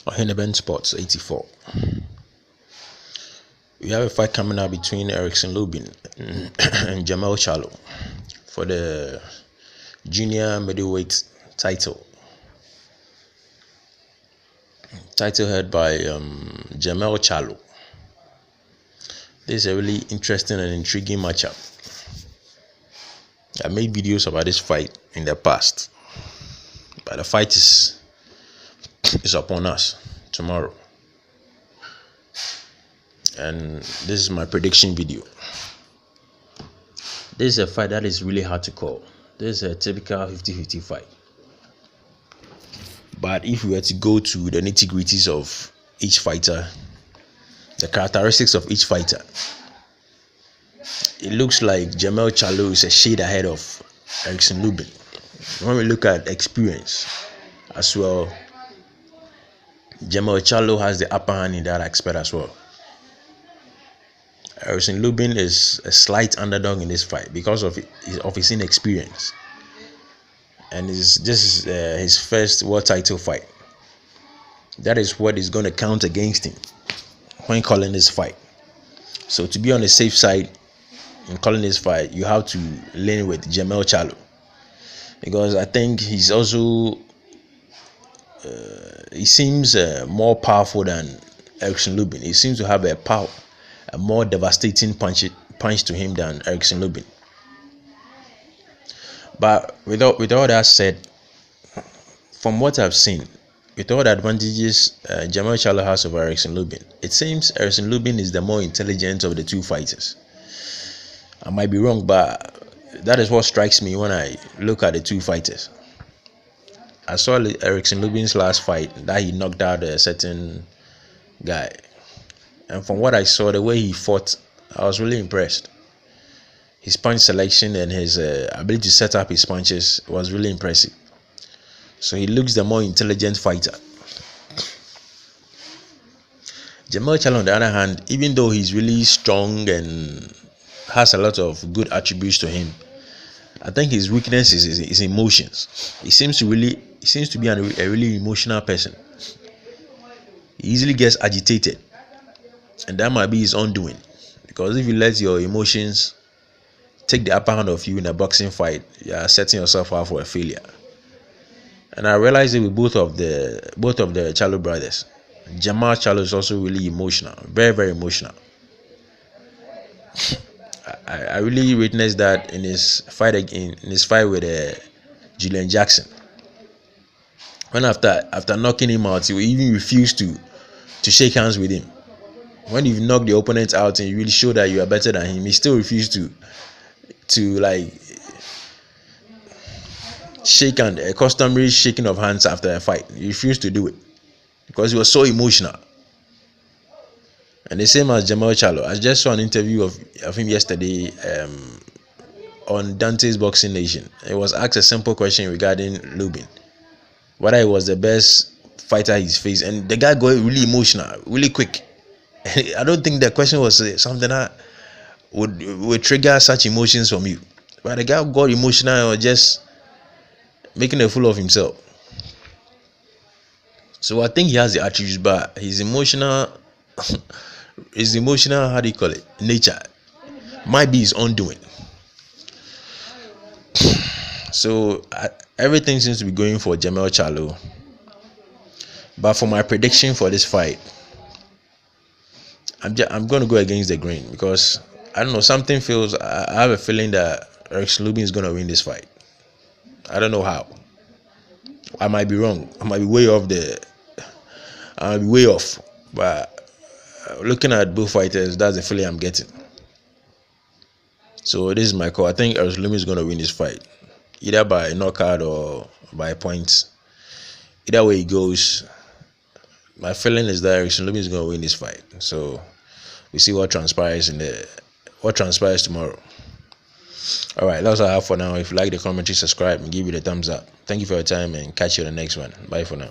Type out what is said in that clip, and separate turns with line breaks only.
On Sports 84. We have a fight coming up between Erickson Lubin and Jermell Charlo for the junior middleweight title. Title held by Jermell Charlo. This is a really interesting and intriguing matchup. I made videos about this fight in the past, but the fight is upon us tomorrow. And this is my prediction video. This is a fight that is really hard to call. This is a typical 50-50 fight. But if we were to go to the nitty-gritties of each fighter, the characteristics of each fighter, it looks like Jermell Charlo is a shade ahead of Erickson Lubin. When we look at experience as well, Jermell Charlo has the upper hand in that aspect as well. Erickson Lubin is a slight underdog in this fight because of his inexperience, and this is his first world title fight. That is what is going to count against him when calling this fight. So to be on the safe side in calling this fight, you have to lean with Jermell Charlo, because I think he's also he seems more powerful than Erickson Lubin. He seems to have a more devastating punch to him than Erickson Lubin. But with all that said, from what I've seen, with all the advantages Jermell Charlo has over Erickson Lubin, it seems Erickson Lubin is the more intelligent of the two fighters. I might be wrong, but that is what strikes me when I look at the two fighters. I saw Erickson Lubin's last fight that he knocked out a certain guy, and from what I saw, the way he fought, I was really impressed. His punch selection and his ability to set up his punches was really impressive. So he looks the more intelligent fighter. Jermell Charlo, on the other hand, even though he's really strong and has a lot of good attributes to him, I think his weakness is his emotions. He seems to be a really emotional person. He easily gets agitated, and that might be his undoing, because if you let your emotions take the upper hand of you in a boxing fight, you are setting yourself up for a failure. And I realized it with both of the Charlo brothers. Jermell Charlo is also really emotional, very, very emotional. I really witnessed that in his fight with Julian Jackson. When after knocking him out, he even refused to shake hands with him. When you've knocked the opponent out and you really show that you are better than him, he still refused to like shake hand, a customary shaking of hands after a fight. He refused to do it because he was so emotional. And the same as Jermell Charlo. I just saw an interview of him yesterday on Dante's Boxing Nation. He was asked a simple question regarding Lubin, whether he was the best fighter he's faced, and the guy got really emotional, really quick. I don't think the question was something that would trigger such emotions from you, but the guy got emotional or just making a fool of himself. So I think he has the attributes, but his emotional how do you call it, nature might be his undoing. So everything seems to be going for Jermell Charlo, but for my prediction for this fight, I'm going to go against the grain, because I don't know, something feels, I have a feeling that Erickson Lubin is going to win this fight. I don't know how. I might be wrong. I might be way off. But looking at both fighters, that's the feeling I'm getting. So this is my call. I think Erickson Lubin is going to win this fight, either by knockout or by points. Either way it goes, my feeling is that Erickson Lubin is going to win this fight. So we see what transpires tomorrow. All right, that's all I have for now. If you like the commentary, subscribe and give it a thumbs up. Thank you for your time, and catch you on the next one. Bye for now.